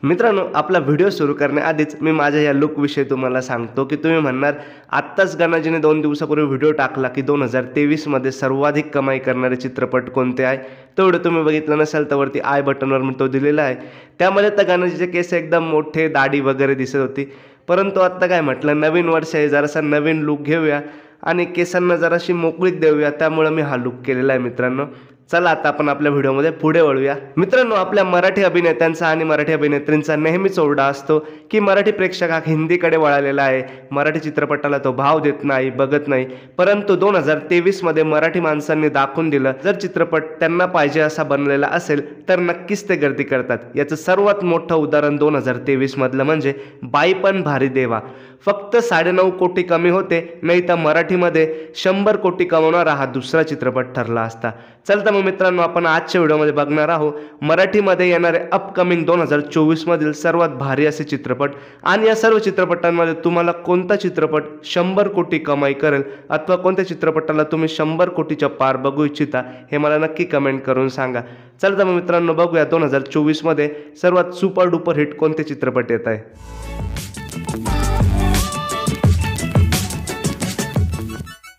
मित्रांनो, आपला व्हिडिओ सुरू करण्याआधीच मी माझ्या या लूकविषयी तुम्हाला सांगतो की तुम्ही म्हणणार आत्ताच गणाजीने 2 दिवसापूर्वी व्हिडिओ टाकला की 2023 मध्ये सर्वाधिक कमाई करणारे चित्रपट कोणते आहे. तो व्हिडिओ तुम्ही बघितला नसेल तर वरती आय बटनवर मी तो दिलेला आहे. त्यामध्ये तर गणाजीचे केस एकदम मोठे, दाढी वगैरे दिसत होती. परंतु आत्ता काय म्हटलं, नवीन वर्ष आहे, जरासा नवीन लूक घेऊया आणि केसांना जराशी मोकळीक देऊया. त्यामुळे मी हा लूक केलेला आहे मित्रांनो. चला आता आपण आपल्या व्हिडिओमध्ये पुढे वळूया. मित्रांनो, आपल्या मराठी अभिनेत्यांचा आणि मराठी अभिनेत्रींचा नेहमीच ओरडा असतो की मराठी प्रेक्षक हा हिंदीकडे वळालेला आहे, मराठी चित्रपटाला तो भाव देत नाही, बघत नाही. परंतु 2023 मध्ये मराठी माणसांनी दाखवून दिलं, जर चित्रपट त्यांना पाहिजे असा बनलेला असेल तर नक्कीच ते गर्दी करतात. याचं सर्वात मोठं उदाहरण 2023 मधलं म्हणजे बाई पण भारी देवा. फक्त 9.5 कोटी कमी होते, नाही तर मराठीमध्ये 100 कोटी कमवणारा हा दुसरा चित्रपट ठरला असता. चल तर मग मित्रांनो, आपण आजच्या व्हिडिओमध्ये बघणार आहोत मराठीमध्ये येणारे अपकमिंग 2024 मधील सर्वात भारी असे चित्रपट. आणि या सर्व चित्रपटांमध्ये तुम्हाला कोणता चित्रपट 100 कोटी कमाई करेल अथवा कोणत्या चित्रपटाला तुम्ही 100 कोटीच्या पार बघू इच्छिता हे मला नक्की कमेंट करून सांगा. चल तर मग मित्रांनो, बघूया 2024 मध्ये सर्वात सुपर डुपर हिट कोणते चित्रपट येत आहे.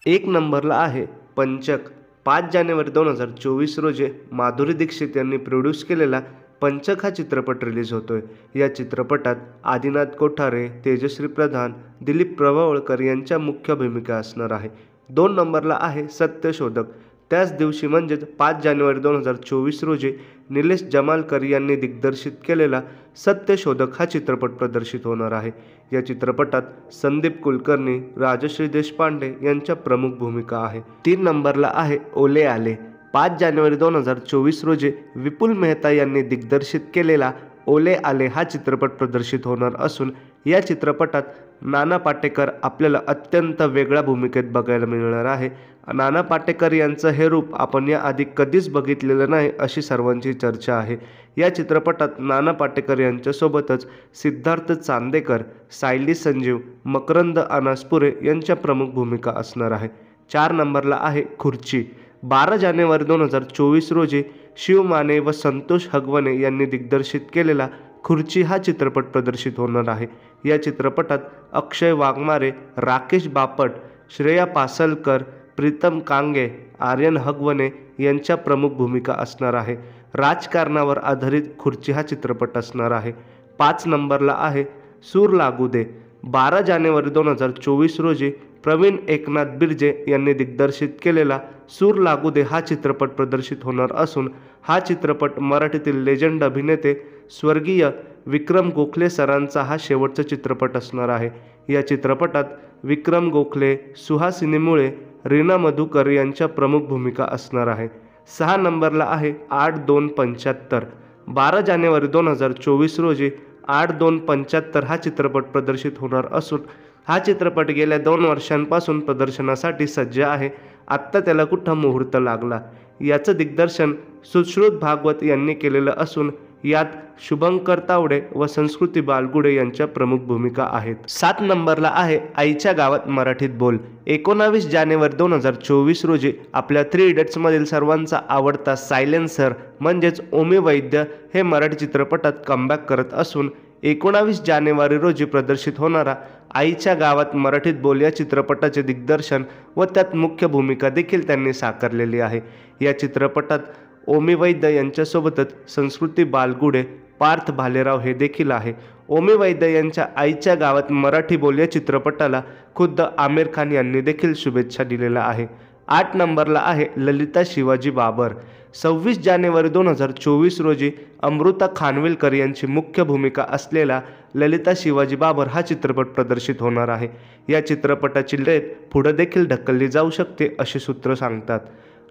एक नंबरला आहे पंचक. 5 जानेवारी 2024 रोजी माधुरी दीक्षित यांनी प्रोड्यूस केलेला पंचक हा चित्रपट रिलीज होतोय. या चित्रपटात आदिनाथ कोठारे, तेजश्री प्रधान, दिलीप प्रभावळकर यांच्या मुख्य भूमिका असणार आहे. 2 नंबरला आहे सत्यशोधक. त्याच दिवशी म्हणजेच 5 जानेवारी 2024 रोजी निलेश जमालकर यांनी दिग्दर्शित केलेला सत्यशोधक हा चित्रपट प्रदर्शित होणार आहे. या चित्रपटात संदीप कुलकर्णी, राजश्री देशपांडे यांच्या प्रमुख भूमिका आहे. 3 नंबरला आहे ओले आले. 5 जानेवारी 2024 रोजी विपुल मेहता यांनी दिग्दर्शित केलेला ओले आले हा चित्रपट प्रदर्शित होणार असून या चित्रपटात नाना पाटेकर आपल्याला अत्यंत वेगळ्या भूमिकेत बघायला मिळणार आहे. नाना पाटेकर यांचं हे रूप आपण याआधी कधीच बघितलेलं नाही अशी सर्वांची चर्चा आहे. या चित्रपटात नाना पाटेकर यांच्यासोबतच सिद्धार्थ चांदेकर, सायली संजीव, मकरंद अनासपुरे यांच्या प्रमुख भूमिका असणार आहे. 4 नंबरला आहे खुर्ची. 12 जानेवारी 2024 रोजी शिव माने व संतोष हगवणे यांनी दिग्दर्शित केलेला खुर्ची हा चित्रपट प्रदर्शित होणार आहे. या चित्रपटात अक्षय वाघमारे, राकेश बापट, श्रेया पासलकर, प्रीतम कांगे, आर्यन हगवणे यांच्या प्रमुख भूमिका असणार आहे. राजकारणावर आधारित खुर्ची हा चित्रपट असणार आहे. 5 नंबरला आहे सूर लागू दे. 12 जानेवारी 2024 रोजी प्रवीण एकनाथ बिर्जे यांनी दिग्दर्शित केलेला सूर लागू दे हा चित्रपट प्रदर्शित होणार असून हा चित्रपट मराठीतील लेजंड अभिनेते स्वर्गीय विक्रम गोखले सरांचा हा शेवटचा चित्रपट असणार आहे. या चित्रपटात विक्रम गोखले, सुहासिनी मुळे, रीना मधुकर यांच्या प्रमुख भूमिका असणार आहे. 6 नंबरला आहे 8-2-75. 12 जानेवारी 2024 रोजी 8-2-75 हा चित्रपट प्रदर्शित होणार असून हा चित्रपट गेल्या 2 वर्षांपासून प्रदर्शनासाठी सज्ज आहे. आत्ता त्याला कुठं मुहूर्त लागला. याचं दिग्दर्शन सुश्रुत भागवत यांनी केलेलं असून यात शुभंकर तावडे व संस्कृती बालगुडे यांच्या प्रमुख भूमिका आहेत. 7 नंबरला आहे आईच्या गावात मराठीत बोल. 19 जानेवारी 2024 रोजी आपल्या 3 इडियट्समधील सर्वांचा आवडता सायलेन्सर म्हणजेच ओमी वैद्य हे मराठी चित्रपटात कमबॅक करत असून 19 जानेवारी रोजी प्रदर्शित होणारा आईच्या गावात मराठीत बोल या चित्रपटाचे दिग्दर्शन व त्यात मुख्य भूमिका देखील त्यांनी साकारलेली आहे. या चित्रपटात ओमी वैद्य यांच्यासोबतच संस्कृती बालगुडे, पार्थ भालेराव हे देखील आहे. ओमी वैद्य यांच्या आईच्या गावात मराठी बोल या चित्रपटाला खुद्द आमिर खान यांनी देखील शुभेच्छा दिलेल्या आहे. 8 नंबरला आहे ललिता शिवाजी बाबर. 26 जानेवारी 2024 रोजी अमृता खानविलकर यांची मुख्य भूमिका असलेला ललिता शिवाजी बाबर हा चित्रपट प्रदर्शित होणार आहे. या चित्रपटाची रेट पुढे देखील ढकलली जाऊ शकते अशी सूत्र सांगतात.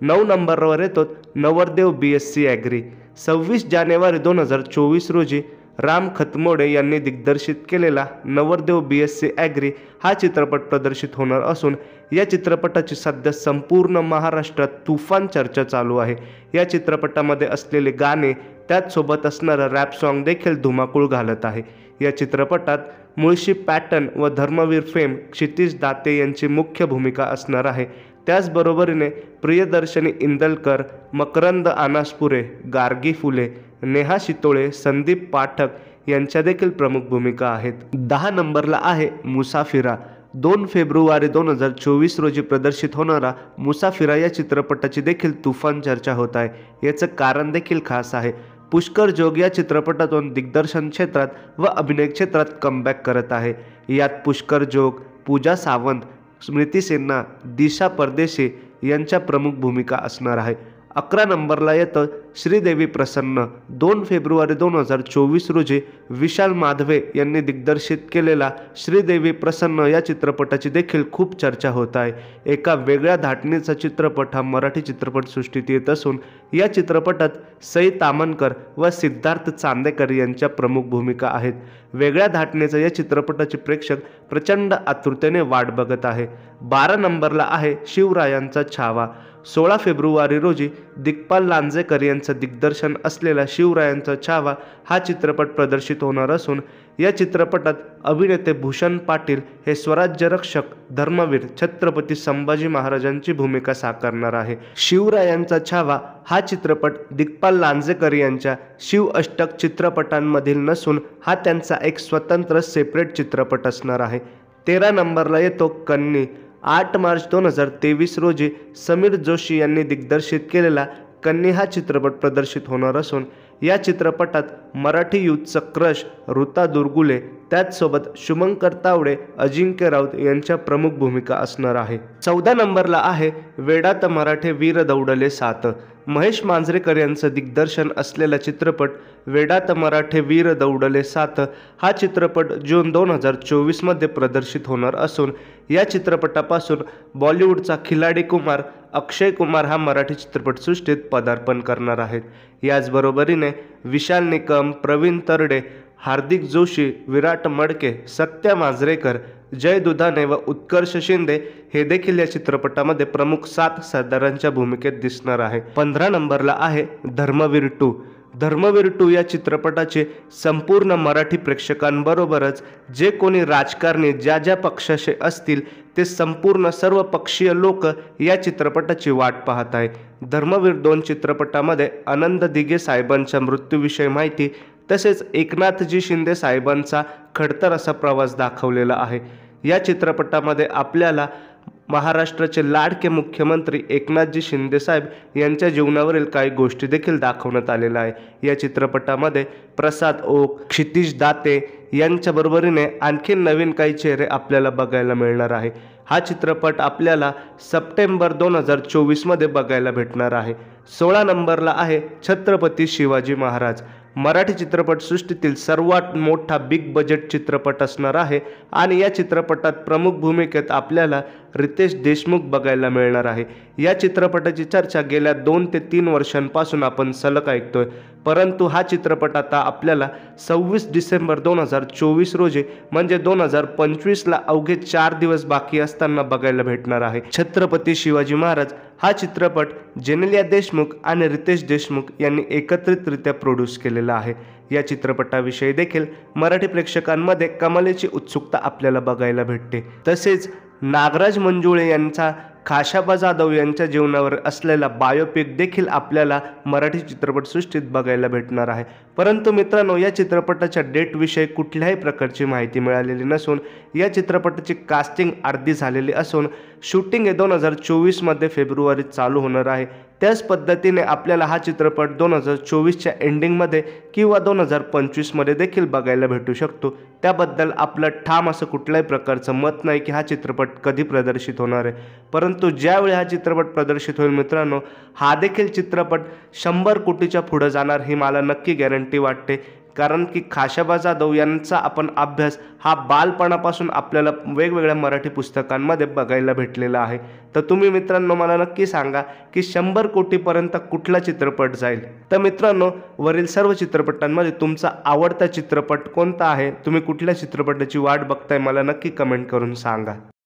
9 नंबरवर येतो नवरदेव BSc ॲग्री. 26 जानेवारी 2024 रोजी राम खतमोडे यांनी दिग्दर्शित केलेला नवरदेव BSc ॲग्री हा चित्रपट प्रदर्शित होणार असून या चित्रपटाची सध्या संपूर्ण महाराष्ट्रात तुफान चर्चा चालू आहे. या चित्रपटामध्ये असलेले गाणे त्याचसोबत असणारं रॅप सॉन्ग देखील धुमाकूळ घालत आहे. या चित्रपटात मुळशी पॅटर्न व धर्मवीर फेम क्षितिज दाते यांची मुख्य भूमिका असणार आहे. त्याचबरोबरीने प्रियदर्शनी इंदलकर, मकरंद अनासपुरे, गार्गी फुले, नेहा शितोळे, संदीप पाठक यांच्या देखील प्रमुख भूमिका आहेत. 10 नंबरला आहे मुसाफिरा. 2 फेब्रुवारी 2024 रोजी प्रदर्शित होणारा मुसाफिरा या चित्रपटाची देखील तुफान चर्चा होत आहे. याचं कारण देखील खास आहे. पुष्कर जोग या चित्रपटातून दिग्दर्शन क्षेत्रात व अभिनय क्षेत्रात कमबॅक करत आहे. यात पुष्कर जोग, पूजा सावंत, स्मृती सिन्हा, दिशा परदेशी यांच्या प्रमुख भूमिका असणार आहे. 11 नंबरला येतं श्रीदेवी प्रसन्न. 2 फेब्रुवारी 2024 रोजी विशाल माधवे यांनी दिग्दर्शित केलेला श्रीदेवी प्रसन्न या चित्रपटाची देखील खूप चर्चा होत आहे. एका वेगळ्या धाटणीचा चित्रपट हा मराठी चित्रपटसृष्टीत येत असून या चित्रपटात सई ताम्हणकर व सिद्धार्थ चांदेकर यांच्या प्रमुख भूमिका आहेत. वेगळ्या धाटणीचा या चित्रपटाचे प्रेक्षक प्रचंड आतुरतेने वाट बघत आहे. 12 नंबरला आहे शिवरायांचा छावा. 16 फेब्रुवारी रोजी दिग्पाल लांजेकर यांचं दिग्दर्शन असलेला शिवरायांचा छावा हा चित्रपट प्रदर्शित होणार असून या चित्रपटात अभिनेते भूषण पाटील हे स्वराज्य रक्षक धर्मवीर छत्रपती संभाजी महाराजांची भूमिका साकारणार आहे. शिवरायांचा छावा हा चित्रपट दिग्पाल लांजेकर यांच्या शिव अष्टक चित्रपटांमधील नसून हा त्यांचा एक स्वतंत्र सेपरेट चित्रपट असणार आहे. 13 नंबरला येतो कन्नी. 8 मार्च 2023 रोजी समीर जोशी यांनी दिग्दर्शित केलेला कन्नी हा चित्रपट प्रदर्शित होणार असून या चित्रपटात मराठी यूथचा क्रश ऋता दुर्गुले त्याचसोबत शुभंकर तावडे, अजिंक्य राऊत यांच्या प्रमुख भूमिका असणार आहे. 14 नंबरला आहे वेडात मराठे वीर दौडले सात. महेश मांजरेकर यांचं दिग्दर्शन असलेला चित्रपट वेडात मराठे वीर दौडले सात हा चित्रपट जून 2024 मध्ये प्रदर्शित होणार असून या चित्रपटापासून बॉलिवूडचा खिलाडी कुमार अक्षय कुमार हा मराठी चित्रपटसृष्टीत पदार्पण करणार आहेत. याचबरोबरीने विशाल निकम, प्रवीण तरडे, हार्दिक जोशी, विराट मडके, सत्या मांजरेकर, जय दुधाणे व उत्कर्ष शिंदे हे देखील या चित्रपटामध्ये प्रमुख 7 सरदारांच्या भूमिकेत दिसणार आहे. 15 नंबरला आहे धर्मवीर 2. धर्मवीर 2 या चित्रपटाचे संपूर्ण मराठी प्रेक्षकांबरोबरच जे कोणी राजकारणी ज्या ज्या पक्षाचे असतील ते संपूर्ण सर्व पक्षीय लोक या चित्रपटाची वाट पाहत आहे. धर्मवीर 2 चित्रपटामध्ये आनंद दिघे साहेबांच्या मृत्यूविषयी माहिती तसेच एकनाथजी शिंदे साहेबांचा खडतर असा प्रवास दाखवलेला आहे. या चित्रपटामध्ये आपल्याला महाराष्ट्राचे लाडके मुख्यमंत्री एकनाथजी शिंदे साहेब यांच्या जीवनावरील काही गोष्टी देखील दाखवण्यात आलेल्या आहे. या चित्रपटामध्ये प्रसाद ओक, क्षितिज दाते यांच्या बरोबरीने आणखी नवीन काही चेहरे आपल्याला बघायला मिळणार आहे. हा चित्रपट आपल्याला सप्टेंबर 2024 मध्ये बघायला भेटणार आहे. 16 नंबरला आहे छत्रपती शिवाजी महाराज. मराठी चित्रपटसृष्टीतील सर्वात मोठा बिग बजेट चित्रपट असणार आहे आणि या चित्रपटात प्रमुख भूमिकेत आपल्याला रितेश देशमुख बघायला मिळणार आहे. या चित्रपटाची चर्चा गेल्या 2 ते 3 वर्षांपासून आपण सलग ऐकतोय, परंतु हा चित्रपट आता आपल्याला 26 डिसेंबर 2024 रोजी म्हणजे 2025ला अवघे 4 दिवस बाकी असताना बघायला भेटणार आहे. छत्रपती शिवाजी महाराज हा चित्रपट जेनेलिया देशमुख आणि रितेश देशमुख यांनी एकत्रितरित्या प्रोड्यूस केलेला आहे. या चित्रपटाविषयी देखील मराठी प्रेक्षकांमध्ये कमालीची उत्सुकता आपल्याला बघायला भेटते. तसेच नागराज मंजुळे यांचा खाशाबा जाधव यांच्या जीवनावर असलेला बायोपिक देखील आपल्याला मराठी चित्रपटसृष्टीत बघायला भेटणार आहे. परंतु मित्रांनो, या चित्रपटाच्या डेटविषयी कुठल्याही प्रकारची माहिती मिळालेली नसून या चित्रपटाची कास्टिंग अर्धी झालेली असून शूटिंग हे 2024 मध्ये फेब्रुवारीत चालू होणार आहे. त्याच पद्धतीने आपल्याला हा चित्रपट 2024च्या एंडिंगमध्ये किंवा 2025मध्ये देखील बघायला भेटू शकतो. त्याबद्दल आपलं ठाम असं कुठल्याही प्रकारचं मत नाही की हा चित्रपट कधी प्रदर्शित होणार आहे. परंतु ज्यावेळी हा चित्रपट प्रदर्शित होईल मित्रांनो, हा देखील चित्रपट 100 कोटीच्या पुढे जाणार ही मला नक्की गॅरंटी वाटते. कारण की खाशाबा जाधव यांचा आपण अभ्यास हा बालपणापासून आपल्याला वेगवेगळ्या मराठी पुस्तकांमध्ये बघायला भेटलेला आहे. तर तुम्ही मित्रांनो मला नक्की सांगा की 100 कोटीपर्यंत कुठला चित्रपट जाईल. तर मित्रांनो, वरील सर्व चित्रपटांमध्ये तुमचा आवडता चित्रपट कोणता आहे, तुम्ही कुठल्या चित्रपटाची वाट बघताय मला नक्की कमेंट करून सांगा.